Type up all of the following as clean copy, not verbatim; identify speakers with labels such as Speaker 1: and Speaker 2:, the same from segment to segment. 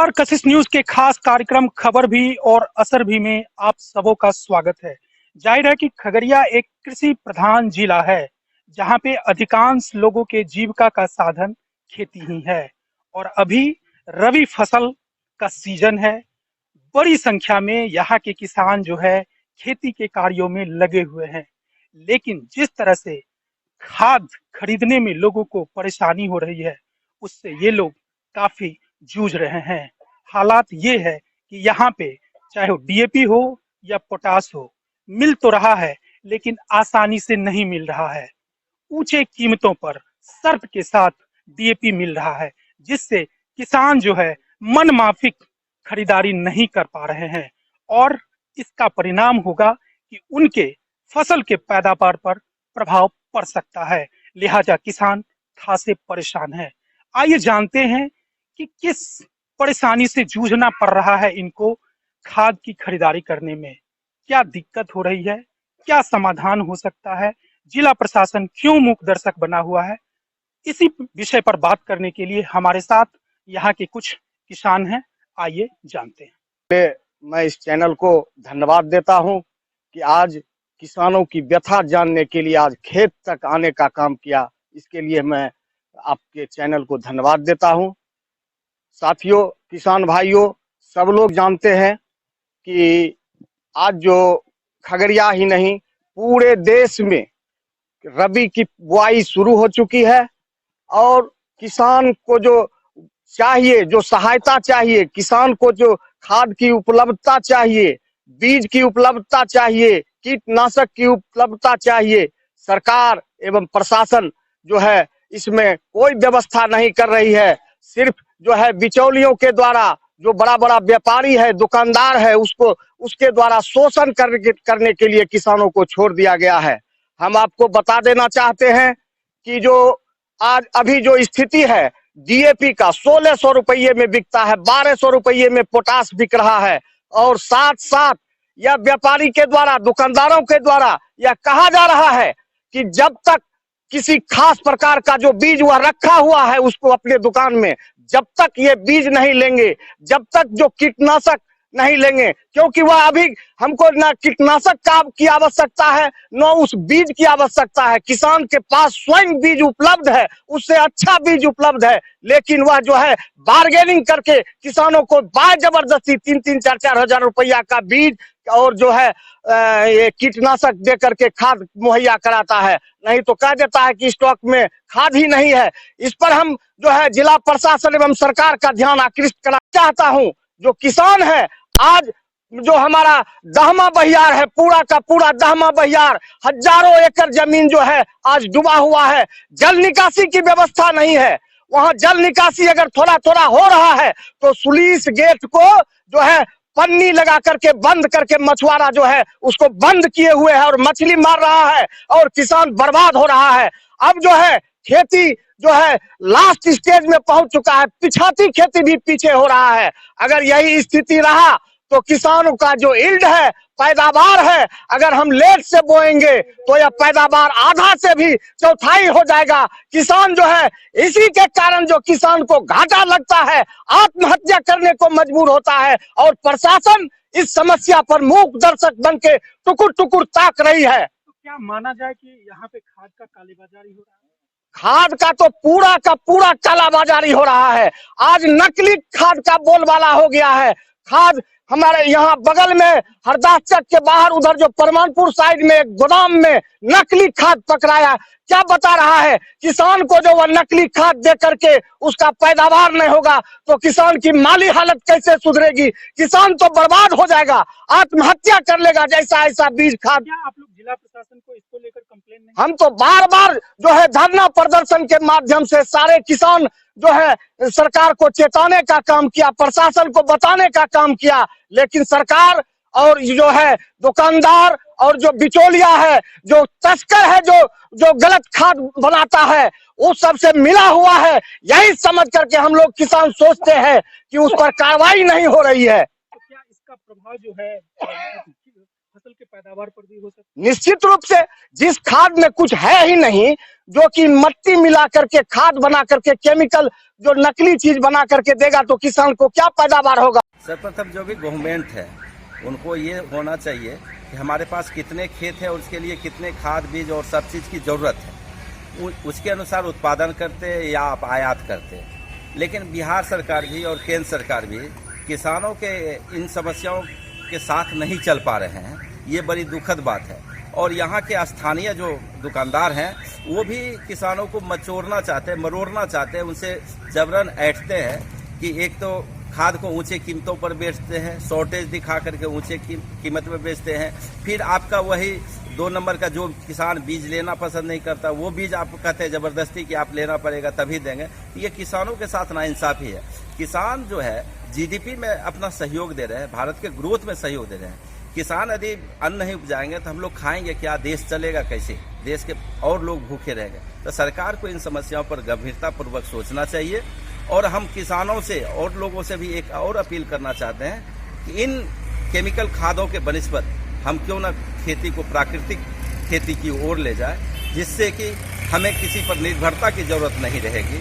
Speaker 1: नमस्कार, कशिश न्यूज के खास कार्यक्रम खबर भी और असर भी में आप सबों का स्वागत है। जाहिर है कि खगड़िया एक कृषि प्रधान जिला है, जहां पे अधिकांश लोगों के जीविका का साधन खेती ही है। और अभी रबी फसल का सीजन है। बड़ी संख्या में यहाँ के किसान जो है खेती के कार्यों में लगे हुए हैं। लेकिन जिस तरह से खाद खरीदने में लोगों को परेशानी हो रही है, उससे ये लोग काफी जूझ रहे हैं। हालात ये है कि यहाँ पे चाहे वो डीएपी हो या पोटास हो, मिल तो रहा है लेकिन आसानी से नहीं मिल रहा है। ऊंचे कीमतों पर शर्त के साथ डीएपी मिल रहा है, जिससे किसान जो है मन माफिक खरीदारी नहीं कर पा रहे हैं और इसका परिणाम होगा कि उनके फसल के पैदावार पर प्रभाव पड़ सकता है। लिहाजा किसान खासे परेशान है। आइए जानते हैं कि किस परेशानी से जूझना पड़ रहा है इनको खाद की खरीदारी करने में। क्या दिक्कत हो रही है, क्या समाधान हो सकता है, जिला प्रशासन क्यों मूक दर्शक बना हुआ है। इसी विषय पर बात करने के लिए हमारे साथ यहाँ के कुछ किसान हैं। आइए जानते हैं।
Speaker 2: मैं इस चैनल को धन्यवाद देता हूं कि आज किसानों की व्यथा जानने के लिए आज खेत तक आने का काम किया। इसके लिए मैं आपके चैनल को धन्यवाद देता हूं। साथियों, किसान भाइयों, सब लोग जानते हैं कि आज जो खगड़िया ही नहीं पूरे देश में रबी की बुआई शुरू हो चुकी है और किसान को जो चाहिए, जो सहायता चाहिए, किसान को जो खाद की उपलब्धता चाहिए, बीज की उपलब्धता चाहिए, कीटनाशक की उपलब्धता चाहिए, सरकार एवं प्रशासन जो है इसमें कोई व्यवस्था नहीं कर रही है। सिर्फ जो है बिचौलियों के द्वारा, जो बड़ा बड़ा व्यापारी है, दुकानदार है, उसके द्वारा शोषण करने के लिए किसानों को छोड़ दिया गया है। हम आपको बता देना चाहते हैं कि जो आज अभी जो स्थिति है, डीएपी का 1600 रुपये में बिकता है, 1200 रुपये में पोटास बिक रहा है और साथ साथ यह व्यापारी के द्वारा, दुकानदारों के द्वारा यह कहा जा रहा है कि जब तक किसी खास प्रकार का जो बीज वह रखा हुआ है उसको अपने दुकान में, जब तक ये बीज नहीं लेंगे, जब तक जो कीटनाशक नहीं लेंगे, क्योंकि वह अभी हमको ना कीटनाशक की आवश्यकता है, न उस बीज की आवश्यकता है। किसान के पास स्वयं बीज उपलब्ध है, उससे अच्छा बीज उपलब्ध है, लेकिन वह जो है बार्गेनिंग करके किसानों को जबरदस्ती 3-4 हजार रुपया का बीज और जो है ये कीटनाशक दे करके खाद मुहैया कराता है। नहीं तो कह देता है कि स्टॉक में खाद ही नहीं है। इस पर हम जो है जिला प्रशासन एवं सरकार का ध्यान आकृष्ट करना चाहता हूं। जो किसान है, आज जो हमारा दहमा बहियार है, पूरा का पूरा दहमा बहियार, हजारों एकड़ जमीन जो है आज डूबा हुआ है। जल निकासी की व्यवस्था नहीं है। वहां जल निकासी अगर थोड़ा थोड़ा हो रहा है तो सुलीस गेट को जो है पन्नी लगा करके बंद करके मछुआरा जो है उसको बंद किए हुए है और मछली मार रहा है और किसान बर्बाद हो रहा है। अब जो है खेती जो है लास्ट स्टेज में पहुंच चुका है, पिछाती खेती भी पीछे हो रहा है। अगर यही स्थिति रहा तो किसानों का जो यील्ड है, पैदावार है, अगर हम लेट से बोएंगे तो यह पैदावार आधा से भी चौथाई हो जाएगा। किसान जो है इसी के कारण जो किसान को घाटा लगता है, आत्महत्या करने को मजबूर होता है और प्रशासन इस समस्या पर मूक दर्शक बन के टुकुर टुकुर ताक रही है।
Speaker 1: तो क्या माना जाए कि यहाँ पे खाद का कालेबाजारी हो रहा है?
Speaker 2: खाद का तो पूरा का पूरा कालाबाजारी हो रहा है। आज नकली खाद का बोलबाला हो गया है। खाद हमारे यहाँ बगल में हरदास चक के बाहर उधर जो परमानपुर साइड में एक गोदाम में नकली खाद पकड़ाया। क्या बता रहा है किसान को, जो वह नकली खाद दे करके उसका पैदावार नहीं होगा तो किसान की माली हालत कैसे सुधरेगी? किसान तो बर्बाद हो जाएगा, आत्महत्या कर लेगा जैसा ऐसा बीज खाद।
Speaker 1: क्या आप लोग जिला प्रशासन को इसको लेकर कंप्लेन नहीं?
Speaker 2: हम तो बार बार जो है धरना प्रदर्शन के माध्यम से सारे किसान जो है सरकार को चेताने का काम किया, प्रशासन को बताने का काम किया, लेकिन सरकार और जो है दुकानदार और जो बिचौलिया है, जो तस्कर है, जो गलत खाद बनाता है, उस सब से मिला हुआ है। यही समझ करके हम लोग किसान सोचते हैं कि उस पर कार्रवाई नहीं हो रही है।
Speaker 1: तो क्या इसका प्रभाव जो है फसल के पैदावार पर भी हो सकता है?
Speaker 2: निश्चित रूप से जिस खाद में कुछ है ही नहीं, जो कि मिट्टी मिला करके खाद बना करके केमिकल जो नकली चीज बना करके देगा तो किसान को क्या पैदावार होगा।
Speaker 3: सर्वप्रथम जो भी गवर्नमेंट है उनको ये होना चाहिए कि हमारे पास कितने खेत है और उसके लिए कितने खाद बीज और सब चीज़ की ज़रूरत है, उसके अनुसार उत्पादन करते या आप आयात करते। लेकिन बिहार सरकार भी और केंद्र सरकार भी किसानों के इन समस्याओं के साथ नहीं चल पा रहे हैं, ये बड़ी दुखद बात है। और यहाँ के स्थानीय जो दुकानदार हैं वो भी किसानों को मचोड़ना चाहते हैं, मरोड़ना चाहते हैं, उनसे जबरन ऐंठते हैं कि एक तो खाद को ऊंचे कीमतों पर बेचते हैं, शॉर्टेज दिखा करके ऊंचे कीमत में बेचते हैं। फिर आपका वही 2 नंबर का जो किसान बीज लेना पसंद नहीं करता वो बीज आपको कहते हैं ज़बरदस्ती कि आप लेना पड़ेगा तभी देंगे। ये किसानों के साथ नाइंसाफ़ी है। किसान जो है जीडीपी में अपना सहयोग दे रहे हैं, भारत के ग्रोथ में सहयोग दे रहे हैं। किसान यदि अन्न नहीं उपजाएंगे तो हम लोग खाएंगे क्या, देश चलेगा कैसे, देश के और लोग भूखे रहेंगे। तो सरकार को इन समस्याओं पर गंभीरतापूर्वक सोचना चाहिए। और हम किसानों से और लोगों से भी एक और अपील करना चाहते हैं कि इन केमिकल खादों के बनिस्बत हम क्यों ना खेती को प्राकृतिक खेती की ओर ले जाए, जिससे कि हमें किसी पर निर्भरता की जरूरत नहीं रहेगी।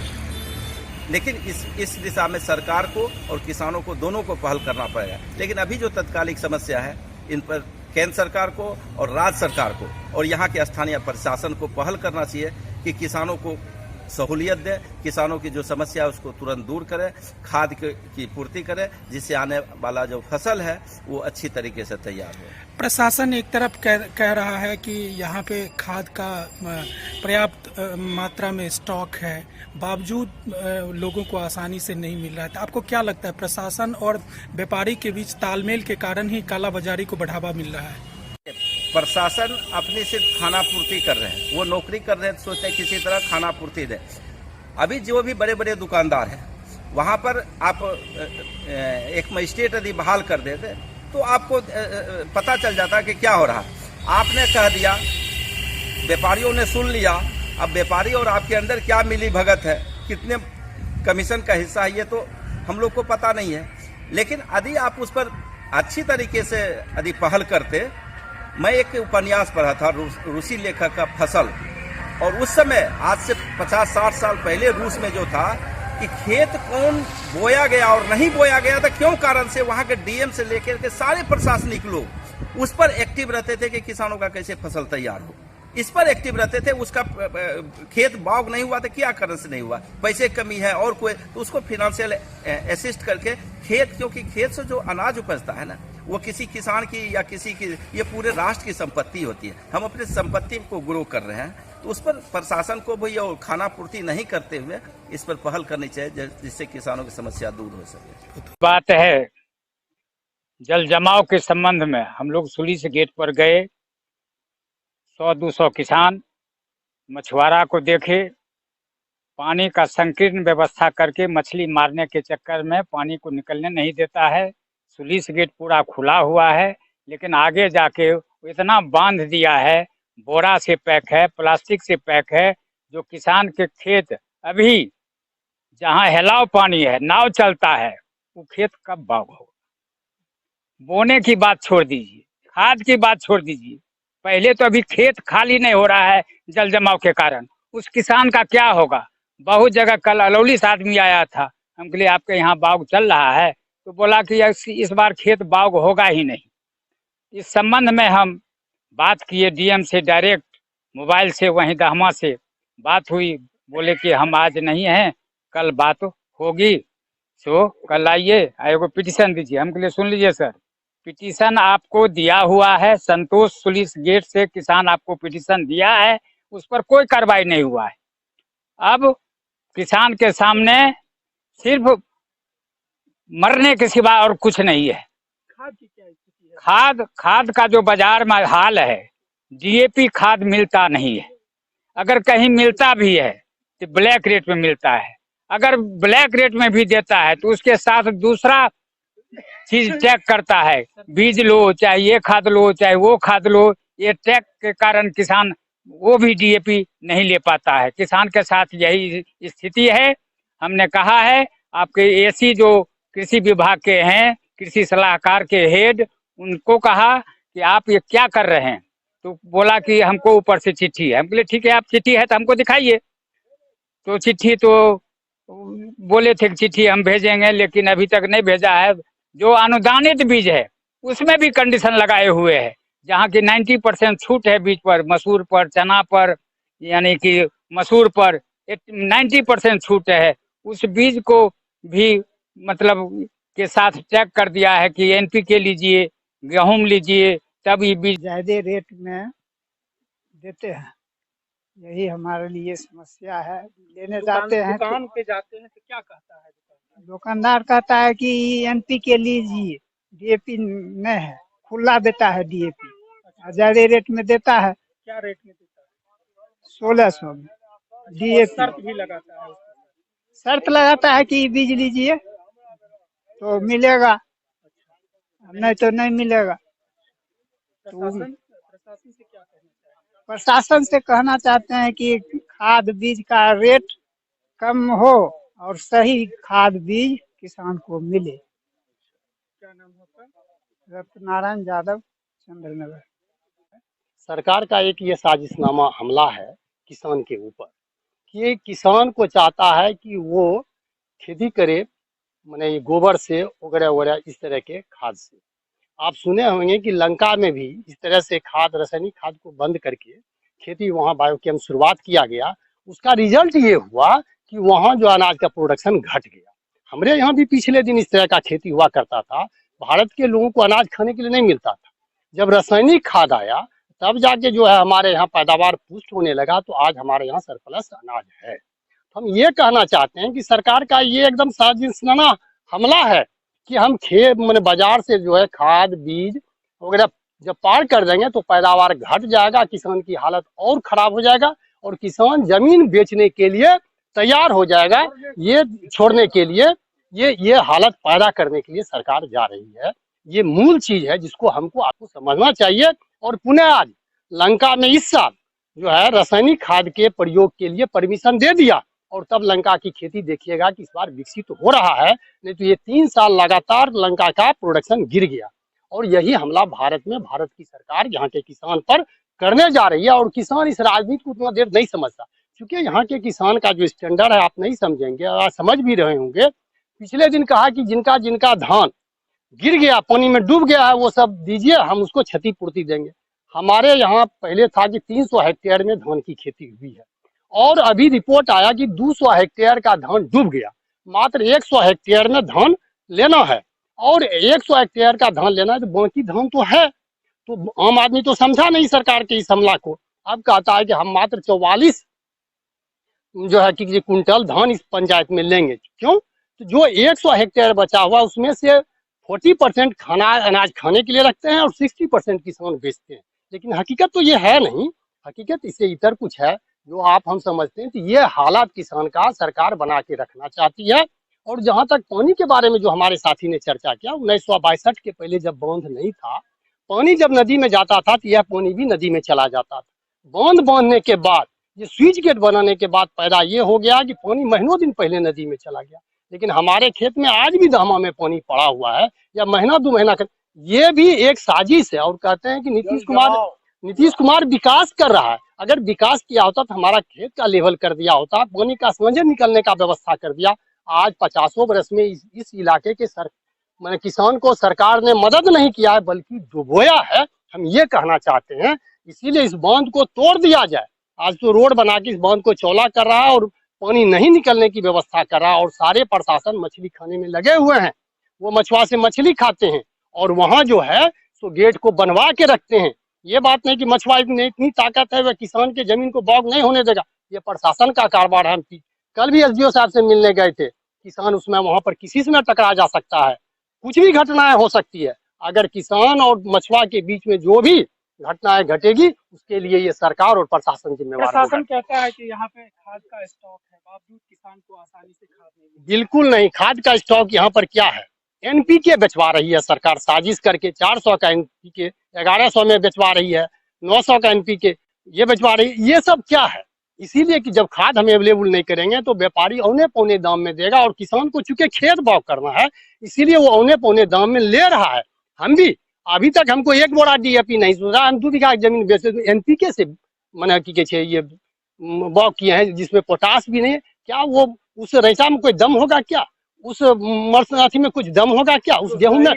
Speaker 3: लेकिन इस दिशा में सरकार को और किसानों को दोनों को पहल करना पड़ेगा। लेकिन अभी जो तत्कालिक समस्या है इन पर केंद्र सरकार को और राज्य सरकार को और यहाँ के स्थानीय प्रशासन को पहल करना चाहिए कि किसानों को सहूलियत दे, किसानों की जो समस्या है उसको तुरंत दूर करे, खाद की पूर्ति करे, जिससे आने वाला जो फसल है वो अच्छी तरीके से तैयार हो।
Speaker 1: प्रशासन एक तरफ कह रहा है कि यहाँ पे खाद का पर्याप्त मात्रा में स्टॉक है, बावजूद लोगों को आसानी से नहीं मिल रहा है। तो आपको क्या लगता है प्रशासन और व्यापारी के बीच तालमेल के कारण ही कालाबाजारी को बढ़ावा मिल रहा है?
Speaker 3: प्रशासन अपनी सिर्फ खाना पूर्ति कर रहे हैं, वो नौकरी कर रहे हैं, सोचते हैं किसी तरह खाना पूर्ति दें। अभी जो भी बड़े बड़े दुकानदार हैं वहाँ पर आप एक मजिस्ट्रेट यदि बहाल कर देते तो आपको पता चल जाता कि क्या हो रहा है। आपने कह दिया, व्यापारियों ने सुन लिया, अब व्यापारी और आपके अंदर क्या मिली भगत है, कितने कमीशन का हिस्सा है, ये तो हम लोग को पता नहीं है। लेकिन यदि आप उस पर अच्छी तरीके से यदि पहल करते। मैं एक उपन्यास पढ़ा था रूसी लेखक का फसल, और उस समय आज से 50-60 साल पहले रूस में जो था कि खेत कौन बोया गया और नहीं बोया गया था, क्यों कारण से वहां के डीएम से लेकर के सारे प्रशासनिक लोग उस पर एक्टिव रहते थे कि किसानों का कैसे फसल तैयार हो, इस पर एक्टिव रहते थे। उसका खेत बाग नहीं हुआ तो क्या कारण से नहीं हुआ, पैसे कमी है और कोई, तो उसको फाइनेंशियल असिस्ट करके खेत, क्योंकि खेत से जो अनाज उपजता है ना वो किसी किसान की या किसी की, ये पूरे राष्ट्र की संपत्ति होती है। हम अपनी संपत्ति को ग्रो कर रहे हैं, तो उस पर प्रशासन को भी और खाना पूर्ति नहीं करते हुए इस पर पहल करनी चाहिए, जिससे किसानों की समस्या दूर हो सके।
Speaker 4: बात है जल जमाव के संबंध में, हम लोग सुलीस गेट पर गए, 100-200 किसान मछुआरा को देखे, पानी का संकीर्ण व्यवस्था करके मछली मारने के चक्कर में पानी को निकलने नहीं देता है। सुलीस गेट पूरा खुला हुआ है, लेकिन आगे जाके इतना बांध दिया है, बोरा से पैक है, प्लास्टिक से पैक है, जो किसान के खेत अभी जहाँ हिलाव पानी है, नाव चलता है, वो खेत कब बाग होगा। बोने की बात छोड़ दीजिए, खाद की बात छोड़ दीजिए, पहले तो अभी खेत खाली नहीं हो रहा है जल जमाव के कारण, उस किसान का क्या होगा। बहुत जगह कल अलौली से आदमी आया था, हम के लिए आपके यहाँ बाग चल रहा है, तो बोला कि इस बार खेत बाग होगा ही नहीं। इस संबंध में हम बात किए डीएम से, डायरेक्ट मोबाइल से, वहीं दहमा से बात हुई, बोले कि हम आज नहीं हैं, कल बात होगी, सो कल आइए, एगो पिटीशन दीजिए। हम के लिए सुन लीजिए सर, पिटीशन आपको दिया हुआ है, संतोष सुलीस गेट से किसान आपको पिटीशन दिया है, उस पर कोई कार्रवाई नहीं हुआ है। अब किसान के सामने सिर्फ मरने के सिवा और कुछ नहीं है।
Speaker 1: खाद की क्या स्थिति है?
Speaker 4: खाद का जो बाजार में हाल है, डीएपी खाद मिलता नहीं है, अगर कहीं मिलता भी है तो ब्लैक रेट में मिलता है। अगर ब्लैक रेट में भी देता है तो उसके साथ दूसरा चीज टैग करता है, बीज लो, चाहे ये खाद लो, चाहे वो खाद लो, ये टैग के कारण किसान वो भी डीएपी नहीं ले पाता है। किसान के साथ यही स्थिति है। हमने कहा है आपके एसी जो कृषि विभाग के हैं, कृषि सलाहकार के हेड, उनको कहा कि आप ये क्या कर रहे हैं, तो बोला कि हमको ऊपर से चिट्ठी है। हम बोले ठीक है, आप चिट्ठी है तो हमको दिखाइए। तो चिट्ठी तो बोले थे कि चिट्ठी हम भेजेंगे, लेकिन अभी तक नहीं भेजा है। जो अनुदानित बीज है उसमें भी कंडीशन लगाए हुए है, जहाँ की 90% छूट है बीज पर, मसूर पर, चना पर, यानी कि मसूर पर 90% छूट है। उस बीज को भी मतलब के साथ चेक कर दिया है कि एनपीके लीजिए, गेहूं लीजिए, तब ये बीज
Speaker 5: ज्यादा रेट में देते हैं। यही हमारे लिए समस्या है। लेने जाते हैं तो
Speaker 1: दुकान पे जाते हैं तो क्या कहता है
Speaker 5: दुकानदार कहता है कि एनपीके लीजिए, डीएपी नहीं है, खुला देता है डीएपी, ज्यादा रेट में देता है।
Speaker 1: क्या रेट में देता है?
Speaker 5: 1600 में डीएपी।
Speaker 1: शर्त भी लगाता है उसके साथ।
Speaker 5: शर्त लगाता है कि बीज लीजिए तो मिलेगा, नहीं तो नहीं मिलेगा।
Speaker 1: प्रशासन से क्या कहना चाहिए?
Speaker 5: प्रशासन से कहना चाहते हैं कि खाद बीज का रेट कम हो और सही खाद बीज किसान को मिले।
Speaker 1: क्या नाम होता?
Speaker 5: रत्नारायण यादव, चंद्रनगर।
Speaker 6: सरकार का एक ये साजिशनामा हमला है किसान के ऊपर, कि किसान को चाहता है कि वो खेती करे, माने ये गोबर से वगैरह वगैरह इस तरह के खाद से। आप सुने होंगे कि लंका में भी इस तरह से खाद, रासायनिक खाद को बंद करके खेती वहाँ बायोकेम शुरुआत किया गया। उसका रिजल्ट ये हुआ कि वहाँ जो अनाज का प्रोडक्शन घट गया। हमारे यहाँ भी पिछले दिन इस तरह का खेती हुआ करता था। भारत के लोगों को अनाज खाने के लिए नहीं मिलता था। जब रासायनिक खाद आया तब जाके जो है हमारे यहाँ पैदावार पुष्ट होने लगा, तो आज हमारे यहाँ सरप्लस अनाज है। तो हम ये कहना चाहते हैं कि सरकार का ये एकदम साजिशनामा हमला है कि हम मैंने बाजार से जो है खाद बीज वगैरह जब पार कर देंगे तो पैदावार घट जाएगा, किसान की हालत और खराब हो जाएगा और किसान जमीन बेचने के लिए तैयार हो जाएगा। ये छोड़ने के लिए ये हालत पैदा करने के लिए सरकार जा रही है। ये मूल चीज है जिसको हमको आपको समझना चाहिए। और पुनः आज लंका में इस साल जो है रासायनिक खाद के प्रयोग के लिए परमिशन दे दिया, और तब लंका की खेती देखिएगा कि इस बार विकसित हो रहा है। नहीं तो ये 3 साल लगातार लंका का प्रोडक्शन गिर गया। और यही हमला भारत में भारत की सरकार यहाँ के किसान पर करने जा रही है। और किसान इस राजनीति को उतना देर नहीं समझता, क्योंकि यहाँ के किसान का जो स्टैंडर्ड है आप नहीं समझेंगे, आप समझ भी रहे होंगे। पिछले दिन कहा कि जिनका जिनका धान गिर गया, पानी में डूब गया है, वो सब दीजिए, हम उसको क्षतिपूर्ति देंगे। हमारे यहाँ पहले था कि 300 हेक्टेयर में धान की खेती हुई है, और अभी रिपोर्ट आया कि 200 हेक्टेयर का धान डूब गया। मात्र 100 हेक्टेयर में धान लेना है, और 100 हेक्टेयर का धान लेना है, तो बाकी धान तो है। तो आम आदमी तो समझा नहीं सरकार के इस हमला को। अब कहता है कि हम मात्र 44 जो है कि कुंटल धान इस पंचायत में लेंगे। क्यों? तो जो 100 हेक्टेयर बचा हुआ उसमें से 40% खाना अनाज खाने के लिए रखते हैं और 60% किसान बेचते हैं। लेकिन हकीकत तो ये है नहीं, हकीकत इससे इतर कुछ है जो आप हम समझते हैं। तो ये हालात किसान का सरकार बना के रखना चाहती है। और जहां तक पानी के बारे में जो हमारे साथी ने चर्चा किया, 1962 के पहले जब बांध नहीं था, पानी जब नदी में जाता था तो यह पानी भी नदी में चला जाता था। बांध बांधने के बाद, ये स्विच गेट बनाने के बाद पैदा ये हो गया कि पानी महीनों दिन पहले नदी में चला गया। लेकिन हमारे खेत में आज भी दामा में पानी पड़ा हुआ है, या महीना 2 महीना कर, ये भी एक साजिश है। और कहते हैं कि नीतीश कुमार विकास कर रहा है। अगर विकास किया होता तो हमारा खेत का लेवल कर दिया होता, पानी का समझे निकलने का व्यवस्था कर दिया। आज 50 बरस में इस इलाके के मैंने किसान को सरकार ने मदद नहीं किया है, बल्कि डुबोया है, हम ये कहना चाहते हैं। इसीलिए इस बांध को तोड़ दिया जाए। आज तो रोड बना के इस बांध को चौड़ा कर रहा है और पानी नहीं निकलने की व्यवस्था कर रहा है। और सारे प्रशासन मछली खाने में लगे हुए हैं, वो मछुआ से मछली खाते हैं, और वहाँ जो है तो गेट को बनवा के रखते हैं। ये बात नहीं कि मछुआ इतनी ताकत है वह किसान के जमीन को बॉग नहीं होने देगा, ये प्रशासन का कारोबार है। कल भी एसडीओ साहब से मिलने गए थे, किसान उसमें वहाँ पर किसी से टकरा जा सकता है, कुछ भी घटनाएं हो सकती है। अगर किसान और मछुआ के बीच में जो भी घटनाएं घटेगी, उसके लिए ये सरकार और प्रशासन जिम्मेवार होगा।
Speaker 1: प्रशासन कहता है कि यहाँ पे खाद का स्टॉक है, बावजूद किसान को आसानी से खाद नहीं मिलती।
Speaker 6: बिल्कुल नहीं, खाद का स्टॉक यहाँ पर क्या है, एनपीके बेचवा रही है सरकार साजिश करके। 400 का एनपीके 1100 में बेचवा रही है, 900 का एनपीके ये बेचवा रही है। ये सब क्या है? इसीलिए कि जब खाद हम अवेलेबल नहीं करेंगे तो व्यापारी औने पौने दाम में देगा, और किसान को चूंकि खेत बाव करना है, इसीलिए वो औने पौने दाम में ले रहा है। हम भी अभी तक हमको एक बोरा डीएपी नहीं सुना। हम 2 बीघा जमीन बेचे तो एनपीके से मैंने की कहे ये बॉ किए हैं, जिसमें पोटास भी नहीं है। क्या वो उस रेचा में कोई दम होगा क्या? उस मरसनाथी में कुछ दम होगा क्या? उस गेहूं में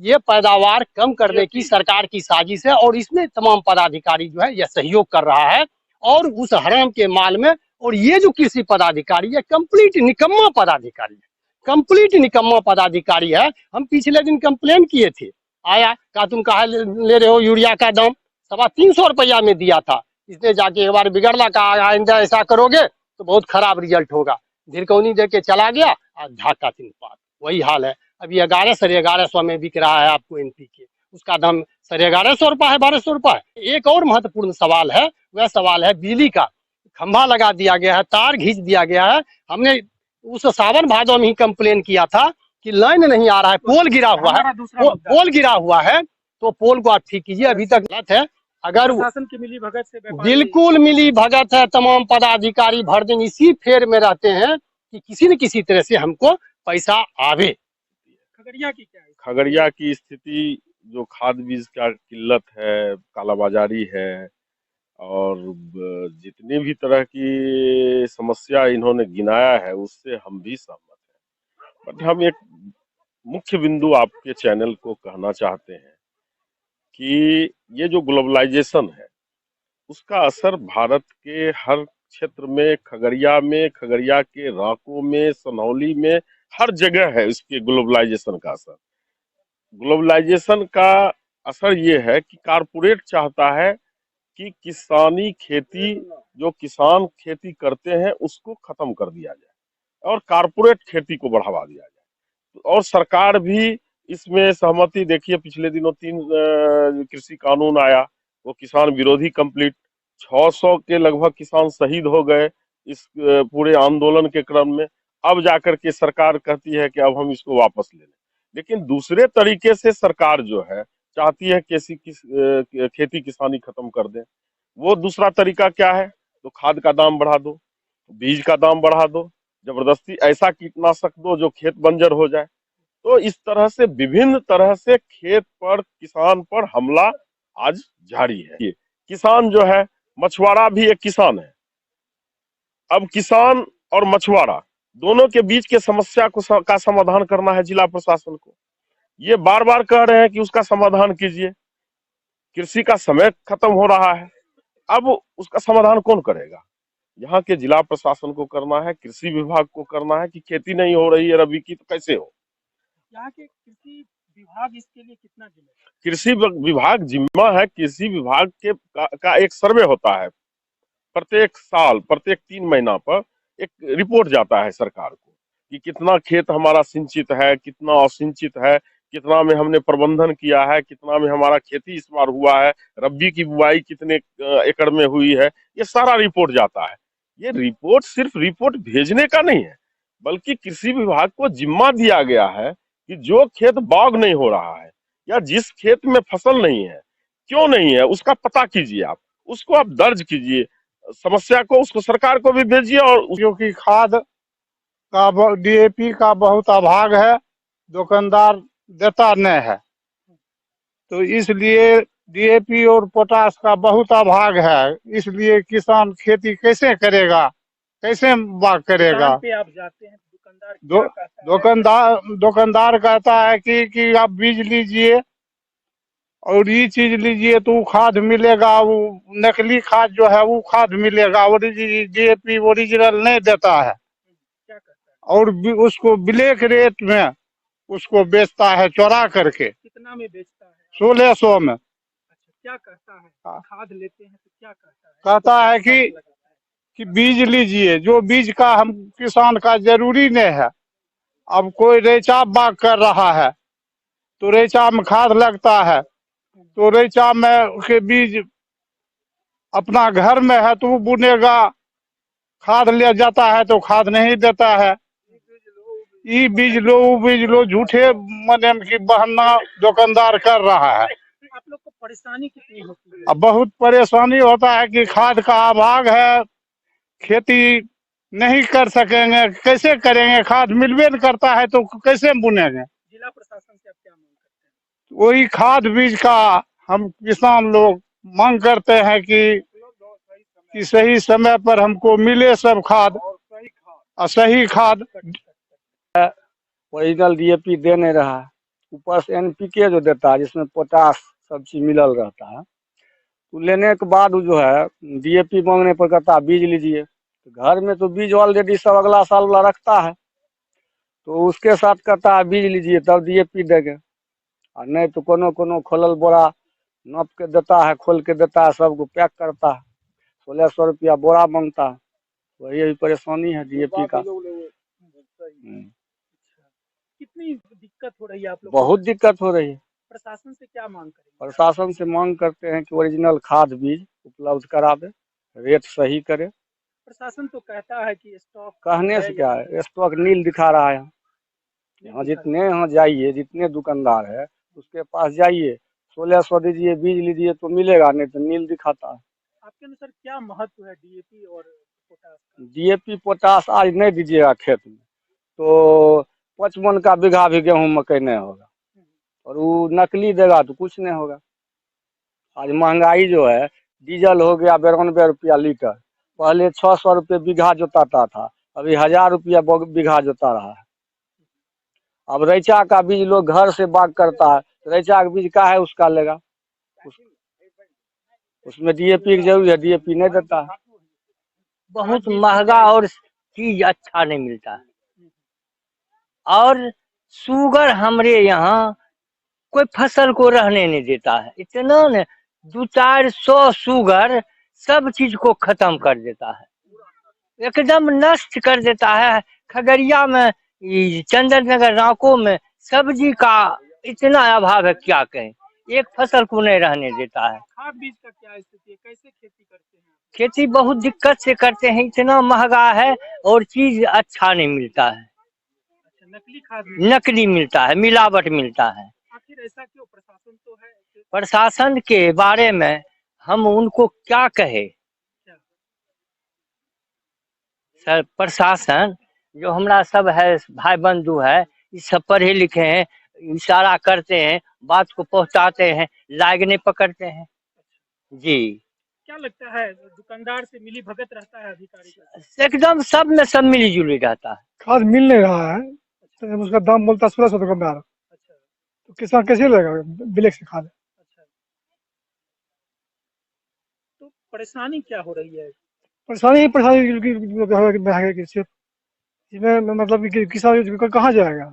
Speaker 6: ये पैदावार कम करने की सरकार की साजिश है, और इसमें तमाम पदाधिकारी जो है यह सहयोग कर रहा है। और उस हराम के माल में, और ये जो कृषि पदाधिकारी है कंप्लीट निकम्मा पदाधिकारी है, कंप्लीट निकम्मा पदाधिकारी है। हम पिछले दिन कंप्लेन किए थे, आया कहा तुम कहा ले रहे हो यूरिया का दाम 350 रुपया में दिया था। इसने जाके एक बार बिगड़ला, कहा आइंदा ऐसा करोगे तो बहुत खराब रिजल्ट होगा। धिरकौनी दे के चला गया और ढाका 3 पात। वही हाल है। अभी 11 साढ़े 1100 में बिक रहा है आपको एनपीके, उसका दाम 1150 रुपया है, 1200 रुपया है। एक और महत्वपूर्ण सवाल है, वह सवाल है बिजली का। खंभा लगा दिया गया है, तार खींच दिया गया है। हमने उस सावन भादो में ही कंप्लेन किया था कि लाइन नहीं आ रहा है, पोल गिरा हुआ है, पोल गिरा हुआ है, तो पोल को आप ठीक कीजिए। अभी तक गलत है। अगर
Speaker 1: प्रशासन की मिली भगत से व्यापारी
Speaker 6: बिल्कुल मिली भगत है, तमाम पदाधिकारी भर दिन इसी फेर में रहते हैं कि किसी न किसी तरह से हमको पैसा आवे।
Speaker 1: खगड़िया की क्या है?
Speaker 7: खगड़िया की स्थिति जो खाद बीज का किल्लत है, कालाबाजारी है, और जितनी भी तरह की समस्या इन्होंने गिनाया है उससे हम भी सहमत हैं। बट हम एक मुख्य बिंदु आपके चैनल को कहना चाहते हैं कि ये जो ग्लोबलाइजेशन है उसका असर भारत के हर क्षेत्र में, खगड़िया के राकों में, सनौली में, हर जगह है इसके ग्लोबलाइजेशन का असर। ग्लोबलाइजेशन का असर ये है कि कारपोरेट चाहता है कि किसानी खेती, जो किसान खेती करते हैं उसको खत्म कर दिया जाए और कारपोरेट खेती को बढ़ावा दिया जाए। और सरकार भी इसमें सहमति, देखिए पिछले दिनों 3 कृषि कानून आया, वो किसान विरोधी कंप्लीट। 600 के लगभग किसान शहीद हो गए इस पूरे आंदोलन के क्रम में। अब जाकर के सरकार कहती है कि अब हम इसको वापस ले लें। लेकिन दूसरे तरीके से सरकार जो है चाहती है कि खेती किसानी खत्म कर दें। वो दूसरा तरीका क्या है? तो खाद का दाम बढ़ा दो, बीज का दाम बढ़ा दो, जबरदस्ती ऐसा कीटनाशक दो जो खेत बंजर हो जाए। तो इस तरह से विभिन्न तरह से खेत पर, किसान पर हमला आज जारी है। किसान जो है, मछुआरा भी एक किसान है। अब किसान और मछुआरा दोनों के बीच के समस्या का समाधान करना है जिला प्रशासन को। ये बार बार कह रहे हैं कि उसका समाधान कीजिए। कृषि का समय खत्म हो रहा है, अब उसका समाधान कौन करेगा? यहाँ के जिला प्रशासन को करना है, कृषि विभाग को करना है कि खेती नहीं हो रही है रबी की तो कैसे हो।
Speaker 1: यहाँ के कृषि विभाग इसके लिए कितना जिम्मेदार?
Speaker 7: कृषि विभाग जिम्मा है। कृषि विभाग का एक सर्वे होता है प्रत्येक साल, प्रत्येक 3 महीना पर एक रिपोर्ट जाता है सरकार को कि कितना खेत हमारा सिंचित है, कितना असिंचित है, कितना में हमने प्रबंधन किया है, कितना में हमारा खेती इस बार हुआ है, रबी की बुआई कितने एकड़ में हुई है। ये सारा रिपोर्ट जाता है। ये रिपोर्ट सिर्फ रिपोर्ट भेजने का नहीं है, बल्कि कृषि विभाग को जिम्मा दिया गया है कि जो खेत बाग नहीं हो रहा है या जिस खेत में फसल नहीं है, क्यों नहीं है, उसका पता कीजिए, आप उसको आप दर्ज कीजिए, समस्या को उसको सरकार को भी भेजिए। और
Speaker 8: क्योंकि खाद का, डीएपी का बहुत अभाव है, दुकानदार देता नहीं है, तो इसलिए डीएपी और पोटास का बहुत अभाव है। इसलिए किसान खेती कैसे करेगा, कैसे बाग करेगा?
Speaker 1: दुकान पे आप जाते हैं, दुकानदार क्या कहता है?
Speaker 8: दुकानदार कहता है कि आप बीज लीजिए और ये चीज लीजिए तो वो खाद मिलेगा, वो नकली खाद जो है वो खाद मिलेगा, डीएपी ओरिजिनल नहीं देता है।
Speaker 1: क्या करता है?
Speaker 8: और उसको ब्लैक रेट में उसको बेचता है, चोरा करके।
Speaker 1: कितना में बेचता है?
Speaker 8: 1600 में।
Speaker 1: अच्छा, क्या कहता है? खाद लेते हैं तो क्या कहता है?
Speaker 8: कहता है कि बीज लीजिए, जो बीज का हम किसान का जरूरी नहीं है। अब कोई रेचा बाग कर रहा है तो रेचा में खाद लगता है, तो रेचा में के बीज अपना घर में है तो वो बुनेगा, खाद ले जाता है तो खाद नहीं देता है। ये बीज लो, वो बीज लो, झूठे मने की बहाना दुकानदार कर रहा है।
Speaker 1: आप लोग को परेशानी कितनी होती है?
Speaker 8: अब बहुत परेशानी होता है कि खाद का अभाव है, खेती नहीं कर सकेंगे, कैसे करेंगे? खाद मिलबे नहीं करता है तो कैसे बुनेंगे?
Speaker 1: जिला प्रशासन से आप क्या मांग करते हैं?
Speaker 8: वही खाद बीज का हम किसान लोग मांग करते हैं कि सही समय पर हमको मिले सब खाद और सही खाद।
Speaker 2: ओरिजिनल डीएपी दे नहीं रहा है, ऊपर से एनपीके जो देता है जिसमें पोटास सब चीज मिलल रहता है, तो लेने के बाद वो जो है डीएपी मांगने पर कहता है बीज लीजिए। तो घर में तो बीज ऑलरेडी सब अगला साल वाला रखता है, तो उसके साथ कहता है बीज लीजिए तब डीएपी देंगे। और नहीं तो कोनो कोनो खोलल बोरा नाप के देता है, खोल के देता है, सबको पैक करता है, 1600 रुपया बोरा मांगता है। वही परेशानी है डीएपी का।
Speaker 1: कितनी दिक्कत हो रही है आप लोग को?
Speaker 2: बहुत दिक्कत हो रही है।
Speaker 1: प्रशासन से क्या मांग करेंगे?
Speaker 2: प्रशासन से मांग करते हैं कि ओरिजिनल खाद बीज उपलब्ध करावे, रेट सही करे।
Speaker 1: प्रशासन तो कहता है कि स्टॉक
Speaker 2: कहने से क्या है, स्टॉक नील दिखा रहा है। यहाँ जितने यहाँ जाइए, जितने दुकानदार है उसके पास जाइए, 1600 दीजिए बीज लीजिए तो मिलेगा, नहीं तो नील दिखाता है।
Speaker 1: आपके अनुसार क्या महत्व है डीएपी और पोटास का?
Speaker 2: डीएपी पोटास आज नहीं दीजिएगा खेत में तो 55 का बीघा भी गेहूं मकई नहीं होगा, और वो नकली देगा तो कुछ नहीं होगा। आज महंगाई जो है, डीजल हो गया 92 रुपया लीटर, पहले 600 रुपये बीघा जोताता था, अभी 1000 रुपया बीघा जोता रहा है। अब रैचा का बीज लोग घर से बाग करता है, रैचा का बीज का है उसका लेगा, उसमें डीएपी की जरूरी है, डीएपी नहीं देता है।
Speaker 9: बहुत महंगा और चीज अच्छा नहीं मिलता है। और शुगर हमरे यहाँ कोई फसल को रहने नहीं देता है, इतना न 200-400 शुगर सब चीज को खत्म कर देता है, एकदम नष्ट कर देता है। खगड़िया में, चंदन नगर, रांको में सब्जी का इतना अभाव है, क्या कहें, एक फसल को नहीं रहने देता है।
Speaker 1: खाद बीज का क्या स्थिति है, कैसे खेती करते हैं?
Speaker 9: खेती बहुत दिक्कत से करते हैं, इतना महंगा है और चीज अच्छा नहीं मिलता है।
Speaker 1: अच्छा, नकली खाद
Speaker 9: नकली मिलता है, मिलावट मिलता है।
Speaker 1: आखिर ऐसा क्यों? प्रशासन तो है।
Speaker 9: प्रशासन के बारे में हम उनको क्या कहे सर? प्रशासन जो हमारा सब है, भाई बंधु है, ये सब पढ़े लिखे हैं, इशारा करते हैं, बात को पहुंचाते हैं, लाग नहीं पकड़ते हैं जी।
Speaker 1: क्या लगता है दुकानदार से मिली भगत रहता है अधिकारी का?
Speaker 9: एकदम सब में सब मिली जुली रहता है।
Speaker 8: खाद मिल नहीं रहा है, तो उसका दाम बोलता है 1600 दुकानदार,
Speaker 1: अच्छा
Speaker 8: तो किसान कैसे लेगा ब्लैक से खाद?
Speaker 1: अच्छा, तो परेशानी क्या हो रही है?
Speaker 8: परेशानी महंगे से इसमें, मतलब कि किसान कहाँ जाएगा?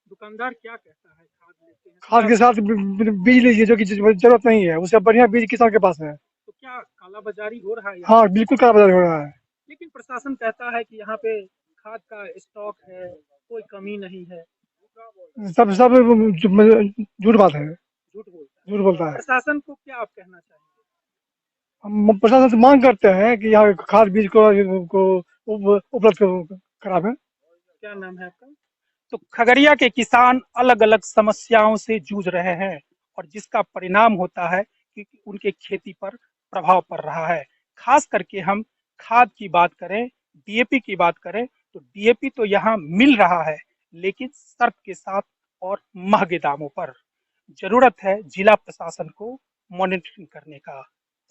Speaker 1: दुकानदार क्या कहता है? खाद लेते हैं,
Speaker 8: खाद के साथ बीज लीजिए जो कि जरूरत नहीं है, उससे बढ़िया बीज किसान के पास है।
Speaker 1: तो क्या कालाबाजारी हो रहा है?
Speaker 8: हाँ बिल्कुल कालाबाजारी हो रहा है।
Speaker 1: लेकिन प्रशासन कहता है कि यहाँ पे खाद का स्टॉक है, कोई कमी नहीं है।
Speaker 8: सब झूठ बात है, झूठ बोलता है।
Speaker 1: प्रशासन को क्या आप कहना चाहेंगे?
Speaker 8: हम प्रशासन से मांग करते हैं कि यहाँ खाद बीज को उपलब्ध करावे।
Speaker 1: क्या नाम है आपका? तो खगड़िया के किसान अलग अलग समस्याओं से जूझ रहे हैं और जिसका परिणाम होता है कि उनके खेती पर प्रभाव पड़ रहा है। खास करके हम खाद की बात करें, डीएपी की बात करें, तो डीएपी तो यहाँ मिल रहा है लेकिन शर्त के साथ और महंगे दामों पर। जरूरत है जिला प्रशासन को मॉनिटरिंग करने का,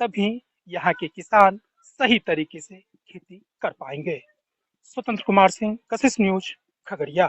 Speaker 1: तभी यहाँ के किसान सही तरीके से खेती कर पाएंगे। स्वतंत्र कुमार सिंह, कशिश न्यूज, खगड़िया।